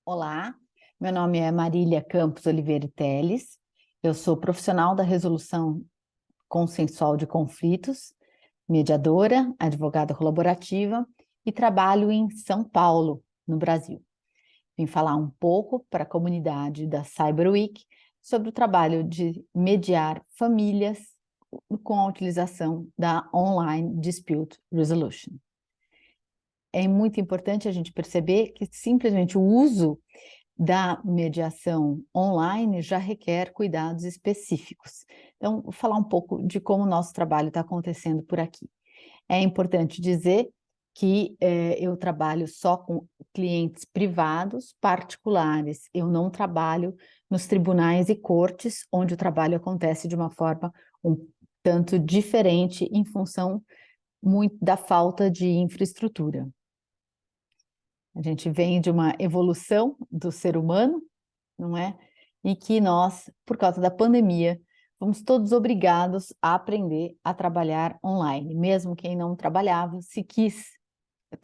Olá, meu nome é Marília Campos Oliveira Teles, eu sou profissional da resolução consensual de conflitos, mediadora, advogada colaborativa e trabalho em São Paulo, no Brasil. Vim falar um pouco para a comunidade da Cyber Week sobre o trabalho de mediar famílias com a utilização da Online Dispute Resolution. É muito importante a gente perceber que simplesmente o uso da mediação online já requer cuidados específicos. Então, vou falar um pouco de como o nosso trabalho está acontecendo por aqui. É importante dizer que eu trabalho só com clientes privados, particulares. Eu não trabalho nos tribunais e cortes, onde o trabalho acontece de uma forma um tanto diferente em função muito da falta de infraestrutura. A gente vem de uma evolução do ser humano, não é? E que nós, por causa da pandemia, fomos todos obrigados a aprender a trabalhar online. Mesmo quem não trabalhava, se quis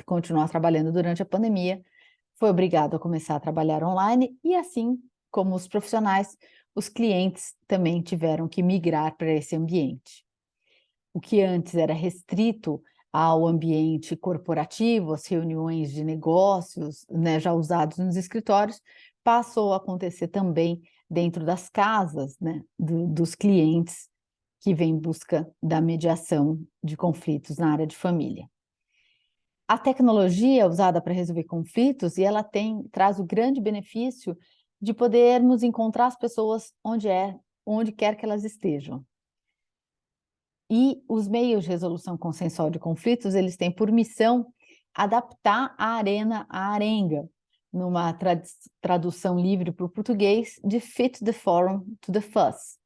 continuar trabalhando durante a pandemia, foi obrigado a começar a trabalhar online e assim como os profissionais, os clientes também tiveram que migrar para esse ambiente. O que antes era restrito ao ambiente corporativo, as reuniões de negócios, né, já usados nos escritórios, passou a acontecer também dentro das casas, né, dos clientes que vêm em busca da mediação de conflitos na área de família. A tecnologia é usada para resolver conflitos e ela traz o grande benefício de podermos encontrar as pessoas onde quer que elas estejam. E os meios de resolução consensual de conflitos, eles têm por missão adaptar a arena à arenga, numa tradução livre para o português, de fit the forum to the fuss.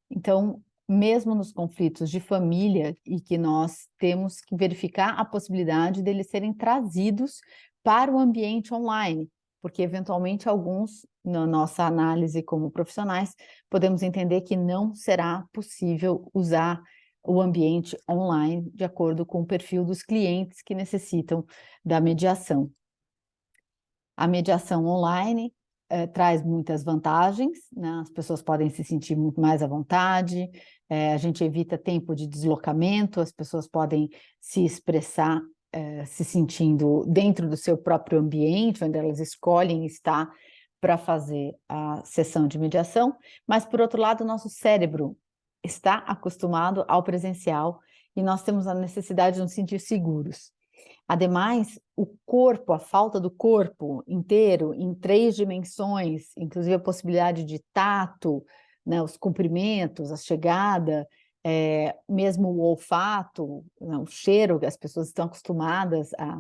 Então, mesmo nos conflitos de família, e que nós temos que verificar a possibilidade deles serem trazidos para o ambiente online, porque eventualmente alguns, na nossa análise como profissionais, podemos entender que não será possível usar o ambiente online de acordo com o perfil dos clientes que necessitam da mediação. A mediação online traz muitas vantagens, né? As pessoas podem se sentir muito mais à vontade, a gente evita tempo de deslocamento, as pessoas podem se expressar se sentindo dentro do seu próprio ambiente, onde elas escolhem estar para fazer a sessão de mediação, mas, por outro lado, o nosso cérebro está acostumado ao presencial e nós temos a necessidade de nos sentir seguros. Ademais, o corpo, a falta do corpo inteiro, em 3 dimensões, inclusive a possibilidade de tato, né, os cumprimentos, a chegada, mesmo o olfato, né, o cheiro, que as pessoas estão acostumadas a,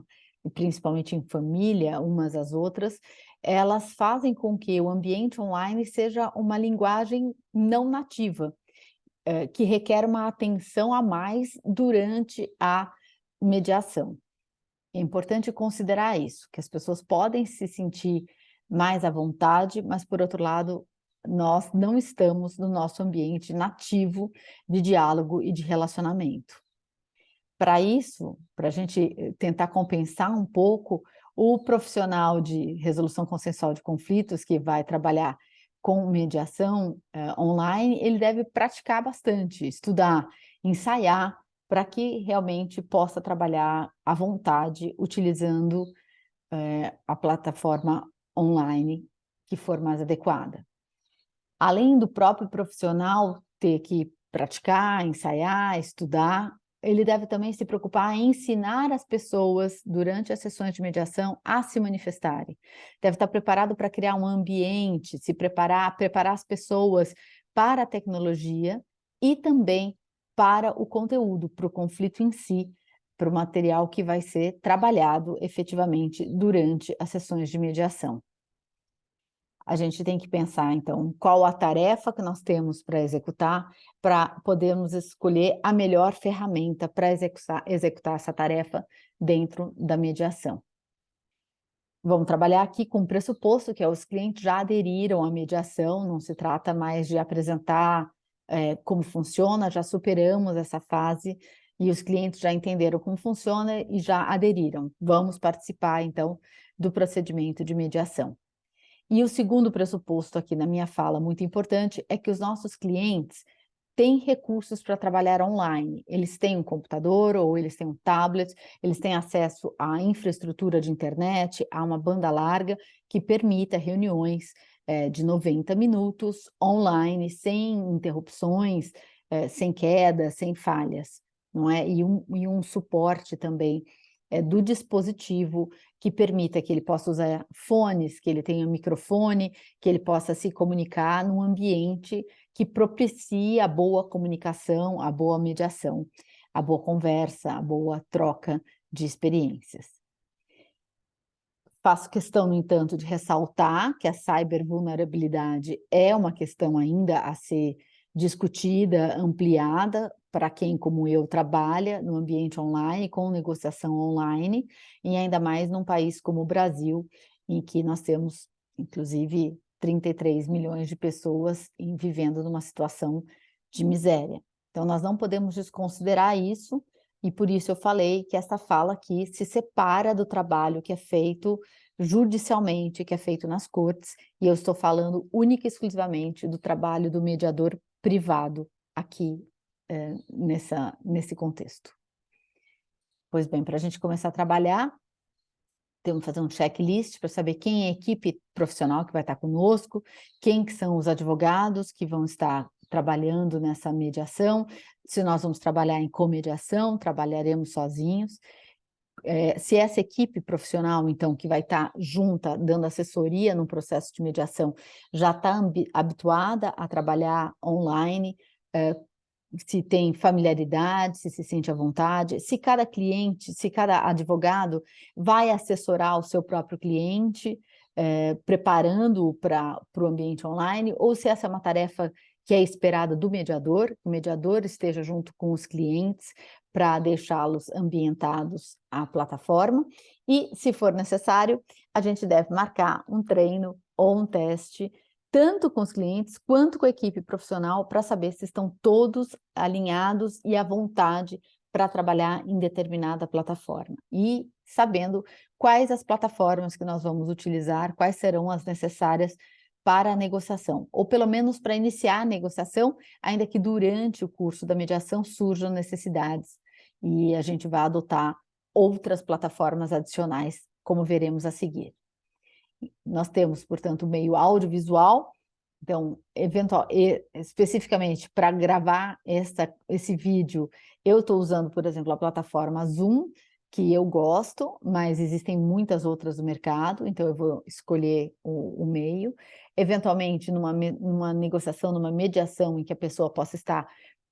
principalmente em família, umas às outras, elas fazem com que o ambiente online seja uma linguagem não nativa, que requer uma atenção a mais durante a mediação. É importante considerar isso, que as pessoas podem se sentir mais à vontade, mas, por outro lado, nós não estamos no nosso ambiente nativo de diálogo e de relacionamento. Para isso, para a gente tentar compensar um pouco, o profissional de resolução consensual de conflitos, que vai trabalhar com mediação online, ele deve praticar bastante, estudar, ensaiar, para que realmente possa trabalhar à vontade, utilizando a plataforma online que for mais adequada. Além do próprio profissional ter que praticar, ensaiar, estudar, ele deve também se preocupar em ensinar as pessoas, durante as sessões de mediação, a se manifestarem. Deve estar preparado para criar um ambiente, se preparar as pessoas para a tecnologia e também para o conteúdo, para o conflito em si, para o material que vai ser trabalhado efetivamente durante as sessões de mediação. A gente tem que pensar, então, qual a tarefa que nós temos para executar, para podermos escolher a melhor ferramenta para executar essa tarefa dentro da mediação. Vamos trabalhar aqui com o pressuposto que os clientes já aderiram à mediação, não se trata mais de apresentar como funciona, já superamos essa fase e os clientes já entenderam como funciona e já aderiram. Vamos participar, então, do procedimento de mediação. E o segundo pressuposto aqui na minha fala, muito importante, é que os nossos clientes têm recursos para trabalhar online. Eles têm um computador ou eles têm um tablet, eles têm acesso à infraestrutura de internet, a uma banda larga que permita reuniões de 90 minutos online, sem interrupções, sem quedas, sem falhas, não é? E um suporte também do dispositivo que permita que ele possa usar fones, que ele tenha um microfone, que ele possa se comunicar num ambiente que propicie a boa comunicação, a boa mediação, a boa conversa, a boa troca de experiências. Faço questão, no entanto, de ressaltar que a cybervulnerabilidade é uma questão ainda a ser discutida, ampliada, para quem, como eu, trabalha no ambiente online, com negociação online, e ainda mais num país como o Brasil, em que nós temos, inclusive, 33 milhões de pessoas vivendo numa situação de miséria. Então, nós não podemos desconsiderar isso, e por isso eu falei que essa fala aqui se separa do trabalho que é feito judicialmente, que é feito nas cortes, e eu estou falando única e exclusivamente do trabalho do mediador privado aqui nesse contexto. Pois bem, para a gente começar a trabalhar, temos que fazer um checklist para saber quem é a equipe profissional que vai estar conosco, quem que são os advogados que vão estar trabalhando nessa mediação, se nós vamos trabalhar em comediação, trabalharemos sozinhos, se essa equipe profissional, então, que vai estar junta, dando assessoria no processo de mediação, já está habituada a trabalhar online, se tem familiaridade, se sente à vontade, se cada cliente, se cada advogado vai assessorar o seu próprio cliente, preparando-o para o ambiente online, ou se essa é uma tarefa que é esperada do mediador, que o mediador esteja junto com os clientes para deixá-los ambientados à plataforma, e, se for necessário, a gente deve marcar um treino ou um teste tanto com os clientes quanto com a equipe profissional, para saber se estão todos alinhados e à vontade para trabalhar em determinada plataforma. E sabendo quais as plataformas que nós vamos utilizar, quais serão as necessárias para a negociação, ou pelo menos para iniciar a negociação, ainda que durante o curso da mediação surjam necessidades e a gente vai adotar outras plataformas adicionais, como veremos a seguir. Nós temos, portanto, o meio audiovisual, então, especificamente para gravar esse vídeo, eu estou usando, por exemplo, a plataforma Zoom, que eu gosto, mas existem muitas outras no mercado, então eu vou escolher o meio. Eventualmente, numa negociação, numa mediação em que a pessoa possa estar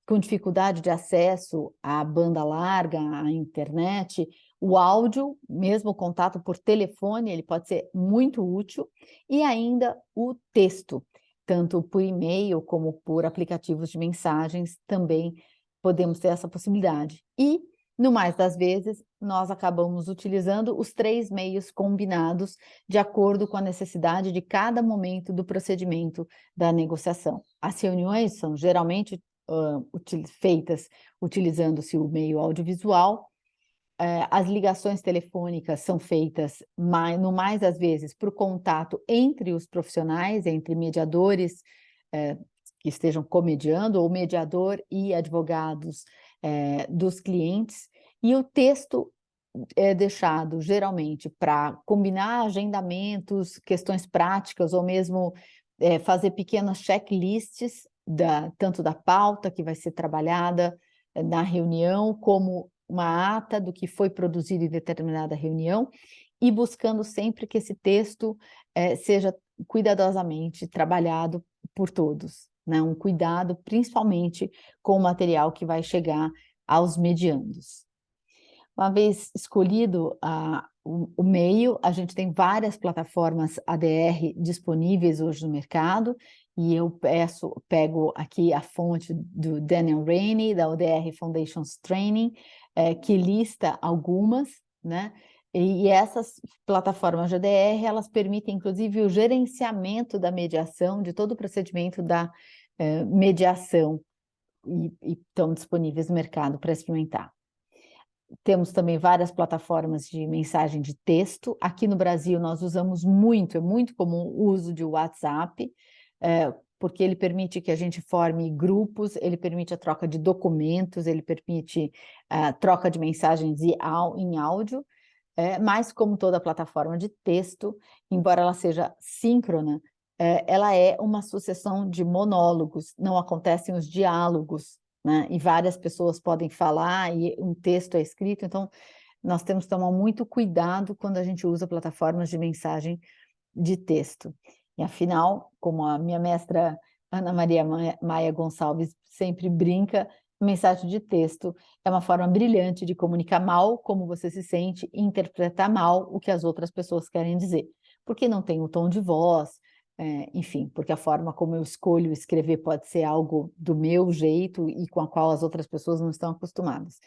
com dificuldade de acesso à banda larga, à internet, o áudio, mesmo o contato por telefone, ele pode ser muito útil, e ainda o texto, tanto por e-mail como por aplicativos de mensagens, também podemos ter essa possibilidade. E, no mais das vezes, nós acabamos utilizando os 3 meios combinados de acordo com a necessidade de cada momento do procedimento da negociação. As reuniões são geralmente feitas utilizando-se o meio audiovisual, as ligações telefônicas são feitas, no mais das vezes, por contato entre os profissionais, entre mediadores que estejam comediando, ou mediador e advogados dos clientes, e o texto é deixado, geralmente, para combinar agendamentos, questões práticas, ou mesmo fazer pequenas checklists, tanto da pauta que vai ser trabalhada na reunião, como uma ata do que foi produzido em determinada reunião, e buscando sempre que esse texto seja cuidadosamente trabalhado por todos, né? Um cuidado principalmente com o material que vai chegar aos mediandos. Uma vez escolhido o meio, a gente tem várias plataformas ADR disponíveis hoje no mercado, e eu pego aqui a fonte do Daniel Rainey, da ODR Foundations Training, que lista algumas, né? E essas plataformas de ADR, elas permitem, inclusive, o gerenciamento da mediação, de todo o procedimento da mediação, e estão disponíveis no mercado para experimentar. Temos também várias plataformas de mensagem de texto. Aqui no Brasil nós usamos muito, é muito comum o uso de WhatsApp, porque ele permite que a gente forme grupos, ele permite a troca de documentos, ele permite a troca de mensagens em áudio, mas como toda plataforma de texto, embora ela seja síncrona, ela é uma sucessão de monólogos, não acontecem os diálogos, né? E várias pessoas podem falar e um texto é escrito, então nós temos que tomar muito cuidado quando a gente usa plataformas de mensagem de texto. E afinal, como a minha mestra Ana Maria Maia Gonçalves sempre brinca, mensagem de texto é uma forma brilhante de comunicar mal como você se sente e interpretar mal o que as outras pessoas querem dizer, porque não tem o tom de voz, enfim, porque a forma como eu escolho escrever pode ser algo do meu jeito e com a qual as outras pessoas não estão acostumadas.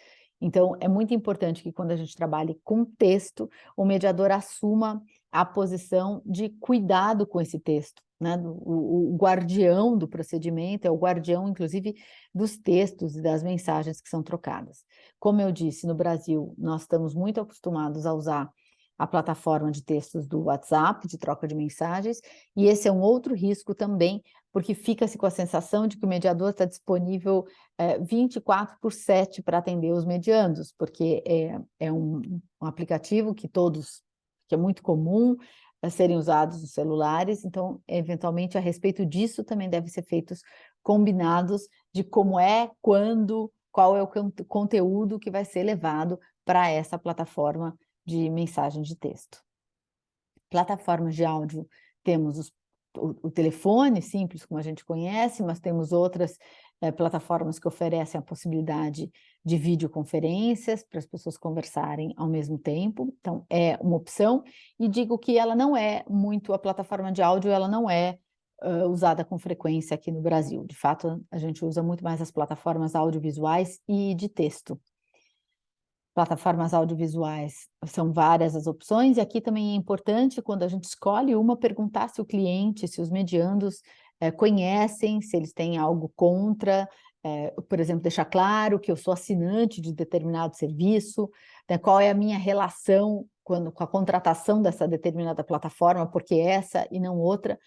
Então, é muito importante que quando a gente trabalhe com texto, o mediador assuma a posição de cuidado com esse texto, né? O guardião do procedimento é o guardião, inclusive, dos textos e das mensagens que são trocadas. Como eu disse, no Brasil, nós estamos muito acostumados a usar a plataforma de textos do WhatsApp, de troca de mensagens, e esse é um outro risco também, porque fica-se com a sensação de que o mediador está disponível 24/7 para atender os mediandos, porque é um aplicativo que é muito comum serem usados nos celulares, então, eventualmente, a respeito disso também devem ser feitos combinados de como quando, qual é o conteúdo que vai ser levado para essa plataforma de mensagem de texto. Plataformas de áudio, temos o telefone simples, como a gente conhece, mas temos outras plataformas que oferecem a possibilidade de videoconferências para as pessoas conversarem ao mesmo tempo, então é uma opção, e digo que ela não é muito, a plataforma de áudio, ela não é usada com frequência aqui no Brasil, de fato a gente usa muito mais as plataformas audiovisuais e de texto. Plataformas audiovisuais, são várias as opções, e aqui também é importante, quando a gente escolhe uma, perguntar se o cliente, se os mediandos conhecem, se eles têm algo contra, por exemplo, deixar claro que eu sou assinante de determinado serviço, né, qual é a minha relação com a contratação dessa determinada plataforma, porque essa e não outra,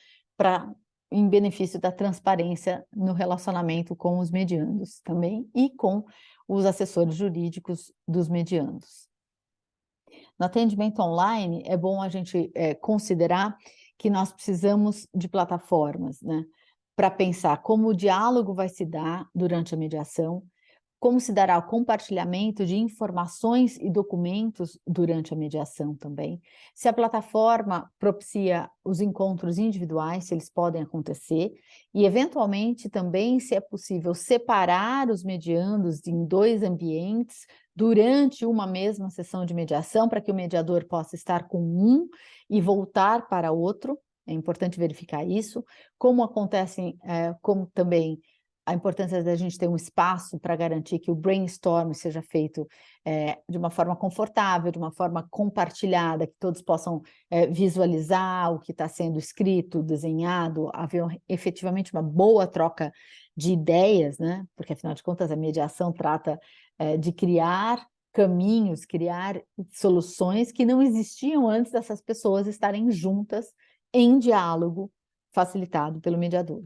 em benefício da transparência no relacionamento com os mediandos também, e com os assessores jurídicos dos mediandos. No atendimento online, é bom a gente considerar que nós precisamos de plataformas, né, para pensar como o diálogo vai se dar durante a mediação, como se dará o compartilhamento de informações e documentos durante a mediação também, se a plataforma propicia os encontros individuais, se eles podem acontecer, e eventualmente também se é possível separar os mediandos em 2 ambientes durante uma mesma sessão de mediação, para que o mediador possa estar com um e voltar para outro, é importante verificar isso, como acontecem, como também a importância da gente ter um espaço para garantir que o brainstorm seja feito de uma forma confortável, de uma forma compartilhada, que todos possam visualizar o que está sendo escrito, desenhado, haver efetivamente uma boa troca de ideias, né? Porque, afinal de contas, a mediação trata de criar caminhos, criar soluções que não existiam antes dessas pessoas estarem juntas em diálogo facilitado pelo mediador.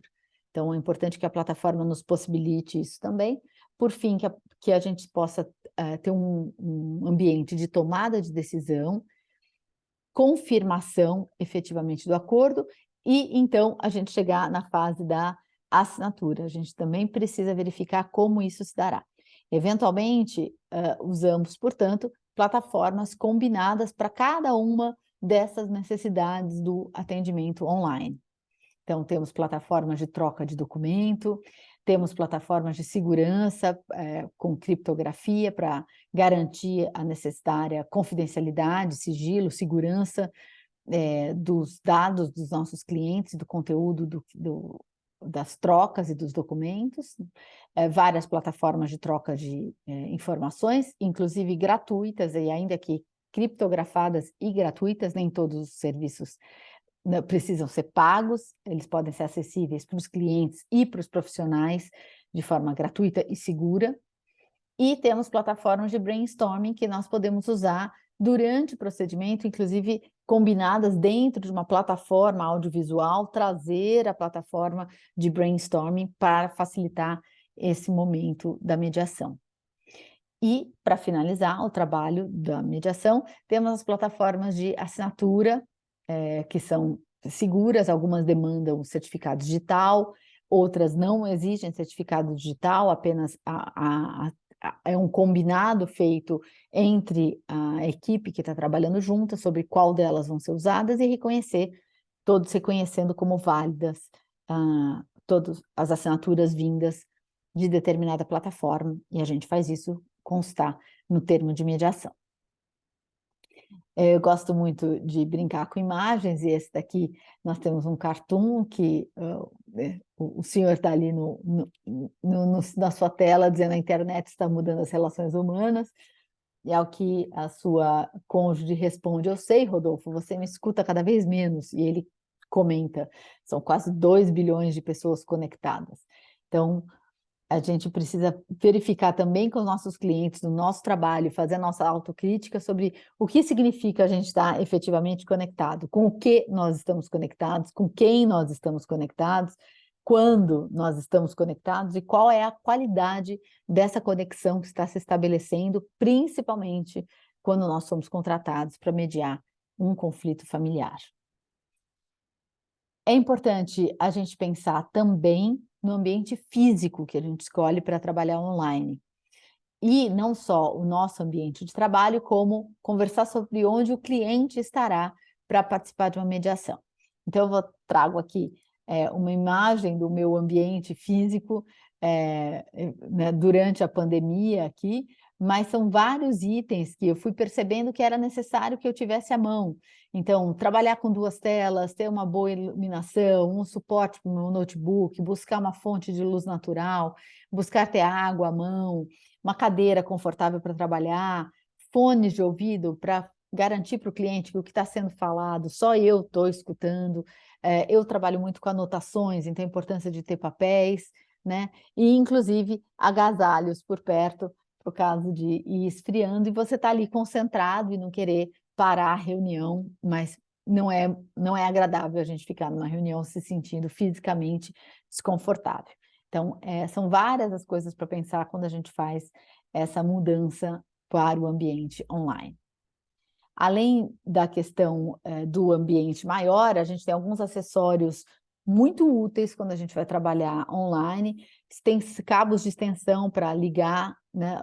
Então, é importante que a plataforma nos possibilite isso também. Por fim, que a gente possa ter um ambiente de tomada de decisão, confirmação efetivamente do acordo, e então a gente chegar na fase da assinatura. A gente também precisa verificar como isso se dará. Eventualmente, usamos, portanto, plataformas combinadas para cada uma dessas necessidades do atendimento online. Então, temos plataformas de troca de documento, temos plataformas de segurança com criptografia para garantir a necessária confidencialidade, sigilo, segurança dos dados dos nossos clientes, do conteúdo das trocas e dos documentos, várias plataformas de troca de informações, inclusive gratuitas, e ainda que criptografadas e gratuitas, nem todos os serviços precisam ser pagos, eles podem ser acessíveis para os clientes e para os profissionais de forma gratuita e segura. E temos plataformas de brainstorming que nós podemos usar durante o procedimento, inclusive combinadas dentro de uma plataforma audiovisual, trazer a plataforma de brainstorming para facilitar esse momento da mediação. E, para finalizar o trabalho da mediação, temos as plataformas de assinatura, que são seguras, algumas demandam certificado digital, outras não exigem certificado digital, apenas é um combinado feito entre a equipe que está trabalhando junta sobre qual delas vão ser usadas e todos reconhecendo como válidas todas as assinaturas vindas de determinada plataforma, e a gente faz isso constar no termo de mediação. Eu gosto muito de brincar com imagens, e esse daqui nós temos um cartoon que o senhor está ali na sua tela dizendo a internet está mudando as relações humanas, e ao que a sua cônjuge responde: eu sei, Rodolfo, você me escuta cada vez menos, e ele comenta: são quase 2 bilhões de pessoas conectadas. Então, a gente precisa verificar também com os nossos clientes, no nosso trabalho, fazer a nossa autocrítica sobre o que significa a gente estar efetivamente conectado, com o que nós estamos conectados, com quem nós estamos conectados, quando nós estamos conectados e qual é a qualidade dessa conexão que está se estabelecendo, principalmente quando nós somos contratados para mediar um conflito familiar. É importante a gente pensar também no ambiente físico que a gente escolhe para trabalhar online. E não só o nosso ambiente de trabalho, como conversar sobre onde o cliente estará para participar de uma mediação. Então, eu trago aqui uma imagem do meu ambiente físico né, durante a pandemia aqui, mas são vários itens que eu fui percebendo que era necessário que eu tivesse à mão. Então, trabalhar com 2 telas, ter uma boa iluminação, um suporte para o meu notebook, buscar uma fonte de luz natural, buscar ter água à mão, uma cadeira confortável para trabalhar, fones de ouvido para garantir para o cliente que o que está sendo falado, só eu estou escutando. Eu trabalho muito com anotações, então a importância de ter papéis, né? E, inclusive, agasalhos por perto, por caso de ir esfriando, e você está ali concentrado e não querer parar a reunião, mas não é agradável a gente ficar numa reunião se sentindo fisicamente desconfortável. Então, são várias as coisas para pensar quando a gente faz essa mudança para o ambiente online. Além da questão do ambiente maior, a gente tem alguns acessórios muito úteis quando a gente vai trabalhar online. Tem cabos de extensão para ligar, né,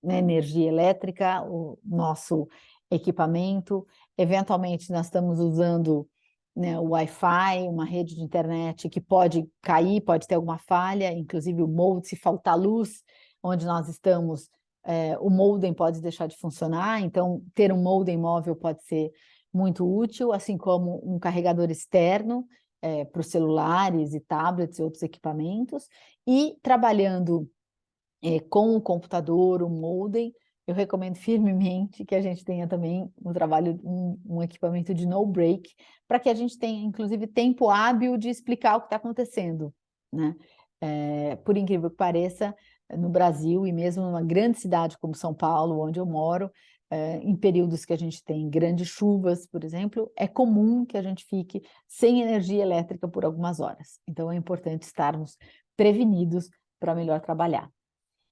na energia elétrica o nosso equipamento. Eventualmente, nós estamos usando, né, o Wi-Fi, uma rede de internet que pode cair, pode ter alguma falha, inclusive o modem, se faltar luz, onde nós estamos, o modem pode deixar de funcionar, então ter um modem móvel pode ser muito útil, assim como um carregador externo para os celulares e tablets e outros equipamentos, e trabalhando com o computador, o modem, eu recomendo firmemente que a gente tenha também um equipamento de no break, para que a gente tenha, inclusive, tempo hábil de explicar o que está acontecendo, né? Por incrível que pareça, no Brasil e mesmo numa grande cidade como São Paulo, onde eu moro, em períodos que a gente tem grandes chuvas, por exemplo, é comum que a gente fique sem energia elétrica por algumas horas. Então, é importante estarmos prevenidos para melhor trabalhar.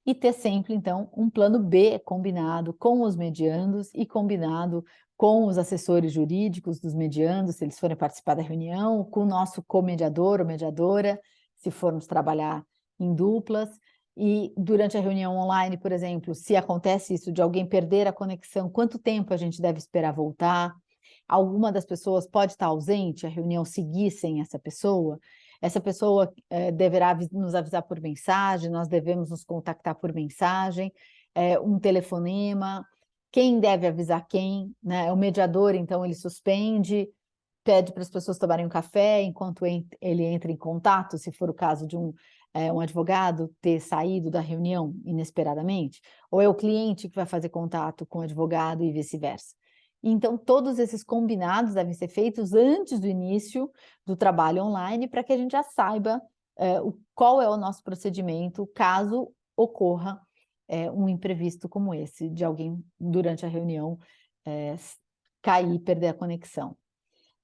E ter sempre, então, um plano B combinado com os mediandos e combinado com os assessores jurídicos dos mediandos, se eles forem participar da reunião, com o nosso comediador ou mediadora, se formos trabalhar em duplas. E durante a reunião online, por exemplo, se acontece isso de alguém perder a conexão, quanto tempo a gente deve esperar voltar? Alguma das pessoas pode estar ausente, a reunião seguir sem essa pessoa deverá nos avisar por mensagem, nós devemos nos contactar por mensagem, um telefonema, quem deve avisar quem, né? O mediador, então, ele suspende, pede para as pessoas tomarem um café enquanto ele entra em contato, se for o caso de um advogado ter saído da reunião inesperadamente, ou é o cliente que vai fazer contato com o advogado e vice-versa. Então, todos esses combinados devem ser feitos antes do início do trabalho online, para que a gente já saiba qual é o nosso procedimento, caso ocorra um imprevisto como esse, de alguém, durante a reunião, cair e perder a conexão.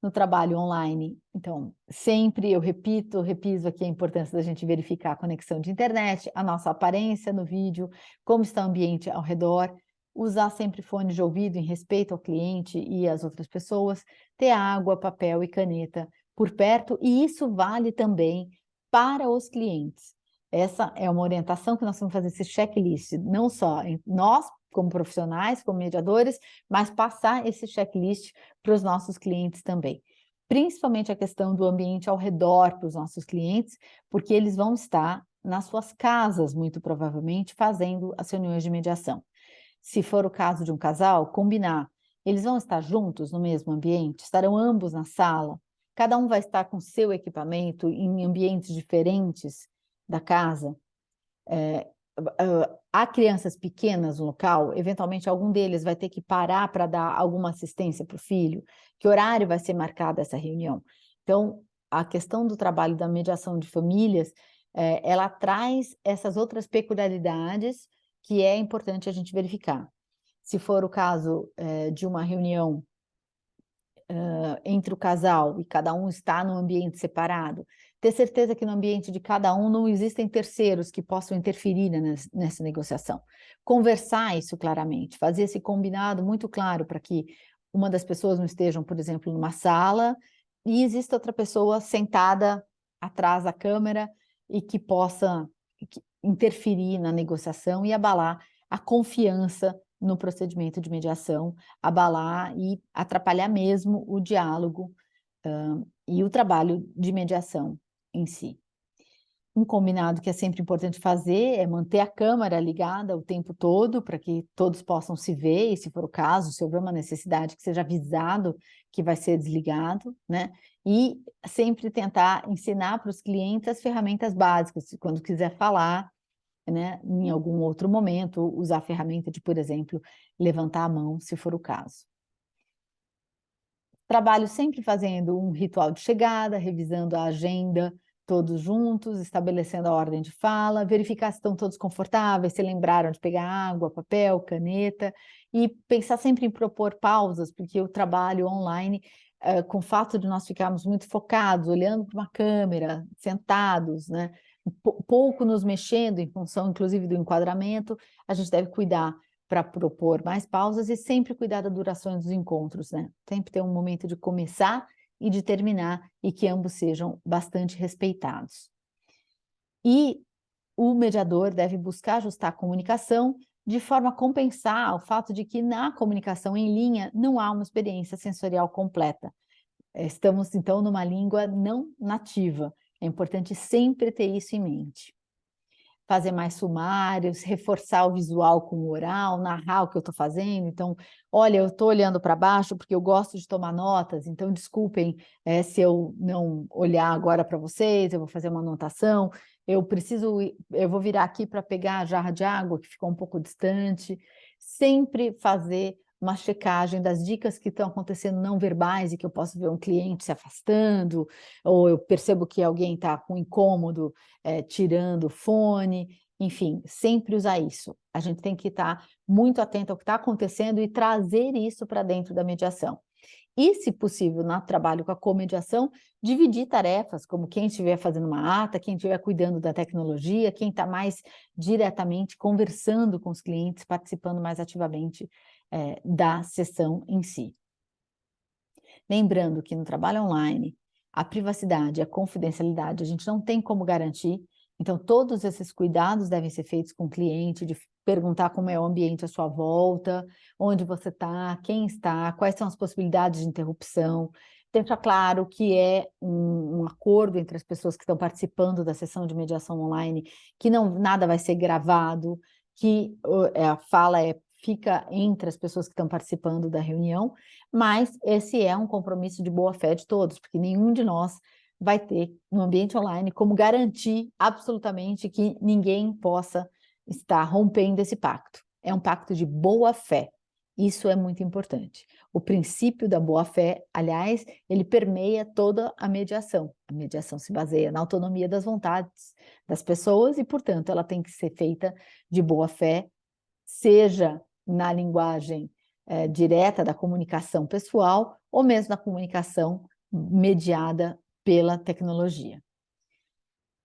No trabalho online, então, sempre eu repiso aqui a importância da gente verificar a conexão de internet, a nossa aparência no vídeo, como está o ambiente ao redor, usar sempre fone de ouvido em respeito ao cliente e às outras pessoas, ter água, papel e caneta por perto, e isso vale também para os clientes. Essa é uma orientação que nós vamos fazer esse checklist, não só nós, como profissionais, como mediadores, mas passar esse checklist para os nossos clientes também. Principalmente a questão do ambiente ao redor para os nossos clientes, porque eles vão estar nas suas casas, muito provavelmente, fazendo as reuniões de mediação. Se for o caso de um casal, combinar. Eles vão estar juntos no mesmo ambiente? Estarão ambos na sala? Cada um vai estar com seu equipamento em ambientes diferentes da casa? Há crianças pequenas no local, eventualmente algum deles vai ter que parar para dar alguma assistência para o filho. Que horário vai ser marcada essa reunião? Então, a questão do trabalho da mediação de famílias, ela traz essas outras peculiaridades que é importante a gente verificar. Se for o caso de uma reunião entre o casal e cada um está num ambiente separado, ter certeza que no ambiente de cada um não existem terceiros que possam interferir nessa negociação. Conversar isso claramente, fazer esse combinado muito claro para que uma das pessoas não estejam, por exemplo, numa sala e exista outra pessoa sentada atrás da câmera e que possa interferir na negociação e abalar a confiança no procedimento de mediação, abalar e atrapalhar mesmo o diálogo e o trabalho de mediação em si. Um combinado que é sempre importante fazer é manter a câmera ligada o tempo todo, para que todos possam se ver, e se for o caso, se houver uma necessidade, que seja avisado que vai ser desligado, né? E sempre tentar ensinar para os clientes as ferramentas básicas, quando quiser falar, né, em algum outro momento, usar a ferramenta de, por exemplo, levantar a mão, se for o caso. Trabalho sempre fazendo um ritual de chegada, revisando a agenda todos juntos, estabelecendo a ordem de fala, verificar se estão todos confortáveis, se lembraram de pegar água, papel, caneta, e pensar sempre em propor pausas, porque o trabalho online, com o fato de nós ficarmos muito focados, olhando para uma câmera, sentados, né, pouco nos mexendo em função, inclusive, do enquadramento, a gente deve cuidar para propor mais pausas e sempre cuidar da duração dos encontros, né? Sempre ter um momento de começar e de terminar e que ambos sejam bastante respeitados. E o mediador deve buscar ajustar a comunicação de forma a compensar o fato de que na comunicação em linha não há uma experiência sensorial completa. Estamos, então, numa língua não nativa. É importante sempre ter isso em mente. Fazer mais sumários, reforçar o visual com o oral, narrar o que eu estou fazendo. Então, olha, eu estou olhando para baixo porque eu gosto de tomar notas, então desculpem se eu não olhar agora para vocês, eu vou fazer uma anotação, eu vou virar aqui para pegar a jarra de água que ficou um pouco distante. Sempre fazer uma checagem das dicas que estão acontecendo não verbais e que eu posso ver um cliente se afastando, ou eu percebo que alguém está com incômodo, tirando o fone, enfim, sempre usar isso. A gente tem que estar muito atento ao que está acontecendo e trazer isso para dentro da mediação. E, se possível, no trabalho com a comediação, dividir tarefas, como quem estiver fazendo uma ata, quem estiver cuidando da tecnologia, quem está mais diretamente conversando com os clientes, participando mais ativamente da sessão em si. Lembrando que no trabalho online, a privacidade e a confidencialidade a gente não tem como garantir, então todos esses cuidados devem ser feitos com o cliente, de perguntar como é o ambiente à sua volta, onde você está, quem está, quais são as possibilidades de interrupção. Deixa claro que é um acordo entre as pessoas que estão participando da sessão de mediação online, que nada vai ser gravado, que a fala fica entre as pessoas que estão participando da reunião, mas esse é um compromisso de boa-fé de todos, porque nenhum de nós vai ter, no ambiente online, como garantir absolutamente que ninguém possa estar rompendo esse pacto. É um pacto de boa-fé. Isso é muito importante. O princípio da boa-fé, aliás, ele permeia toda a mediação. A mediação se baseia na autonomia das vontades das pessoas e, portanto, ela tem que ser feita de boa-fé, seja na linguagem direta da comunicação pessoal ou mesmo na comunicação mediada pela tecnologia.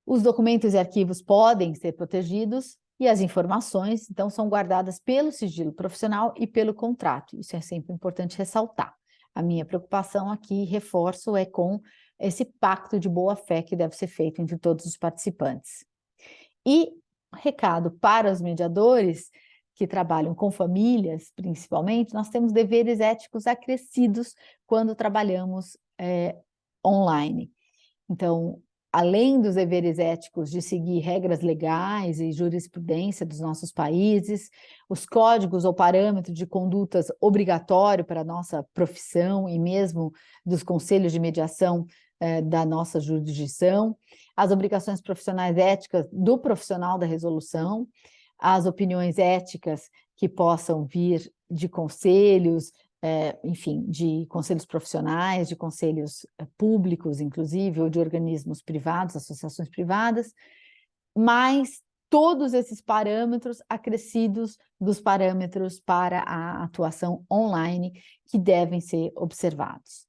Os documentos e arquivos podem ser protegidos e as informações, então, são guardadas pelo sigilo profissional e pelo contrato. Isso é sempre importante ressaltar. A minha preocupação aqui, reforço, é com esse pacto de boa-fé que deve ser feito entre todos os participantes. E recado para os mediadores que trabalham com famílias, principalmente, nós temos deveres éticos acrescidos quando trabalhamos online. Então, além dos deveres éticos de seguir regras legais e jurisprudência dos nossos países, os códigos ou parâmetros de condutas obrigatório para a nossa profissão e mesmo dos conselhos de mediação da nossa jurisdição, as obrigações profissionais éticas do profissional da resolução, as opiniões éticas que possam vir de conselhos, enfim, de conselhos profissionais, de conselhos públicos, inclusive, ou de organismos privados, associações privadas, mas todos esses parâmetros acrescidos dos parâmetros para a atuação online que devem ser observados.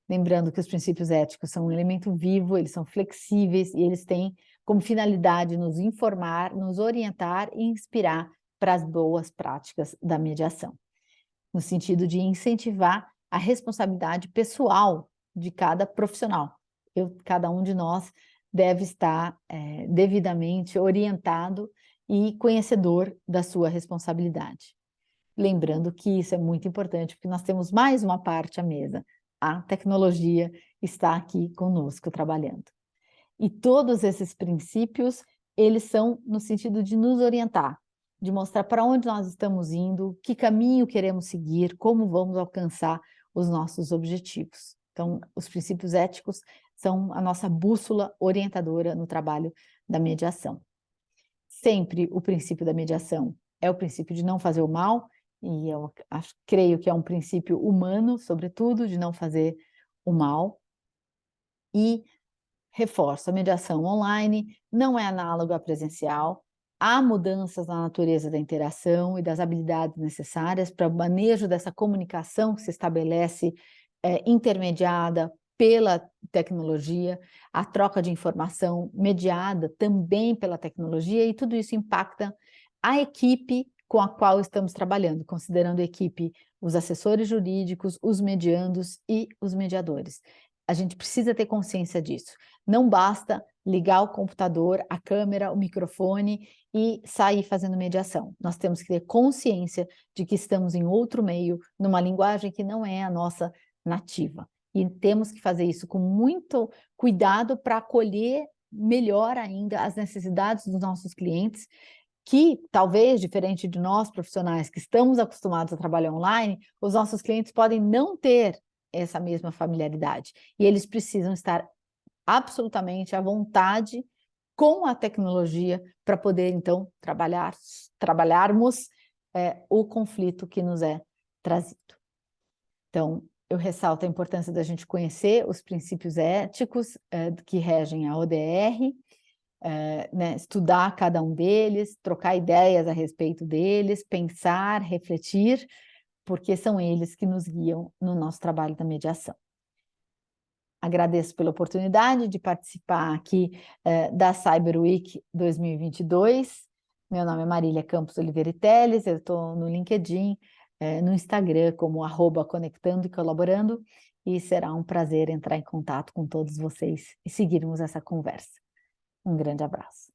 Lembrando que os princípios éticos são um elemento vivo, eles são flexíveis e eles têm como finalidade nos informar, nos orientar e inspirar para as boas práticas da mediação, no sentido de incentivar a responsabilidade pessoal de cada profissional. Cada um de nós deve estar devidamente orientado e conhecedor da sua responsabilidade. Lembrando que isso é muito importante, porque nós temos mais uma parte à mesa. A tecnologia está aqui conosco trabalhando. E todos esses princípios, eles são no sentido de nos orientar, de mostrar para onde nós estamos indo, que caminho queremos seguir, como vamos alcançar os nossos objetivos. Então, os princípios éticos são a nossa bússola orientadora no trabalho da mediação. Sempre o princípio da mediação é o princípio de não fazer o mal, e eu creio que é um princípio humano, sobretudo, de não fazer o mal. E reforço, a mediação online não é análoga à presencial, há mudanças na natureza da interação e das habilidades necessárias para o manejo dessa comunicação que se estabelece intermediada pela tecnologia, a troca de informação mediada também pela tecnologia, e tudo isso impacta a equipe com a qual estamos trabalhando, considerando a equipe os assessores jurídicos, os mediandos e os mediadores. A gente precisa ter consciência disso. Não basta ligar o computador, a câmera, o microfone e sair fazendo mediação. Nós temos que ter consciência de que estamos em outro meio, numa linguagem que não é a nossa nativa. E temos que fazer isso com muito cuidado para acolher melhor ainda as necessidades dos nossos clientes, que talvez, diferente de nós profissionais que estamos acostumados a trabalhar online, os nossos clientes podem não ter essa mesma familiaridade. E eles precisam estar absolutamente à vontade com a tecnologia para poder, então, trabalharmos o conflito que nos é trazido. Então, eu ressalto a importância da gente conhecer os princípios éticos que regem a ODR, né, estudar cada um deles, trocar ideias a respeito deles, pensar, refletir, porque são eles que nos guiam no nosso trabalho da mediação. Agradeço pela oportunidade de participar aqui da Cyber Week 2022. Meu nome é Marília Campos Oliveira Teles, eu estou no LinkedIn, no Instagram como @conectando e colaborando, e será um prazer entrar em contato com todos vocês e seguirmos essa conversa. Um grande abraço.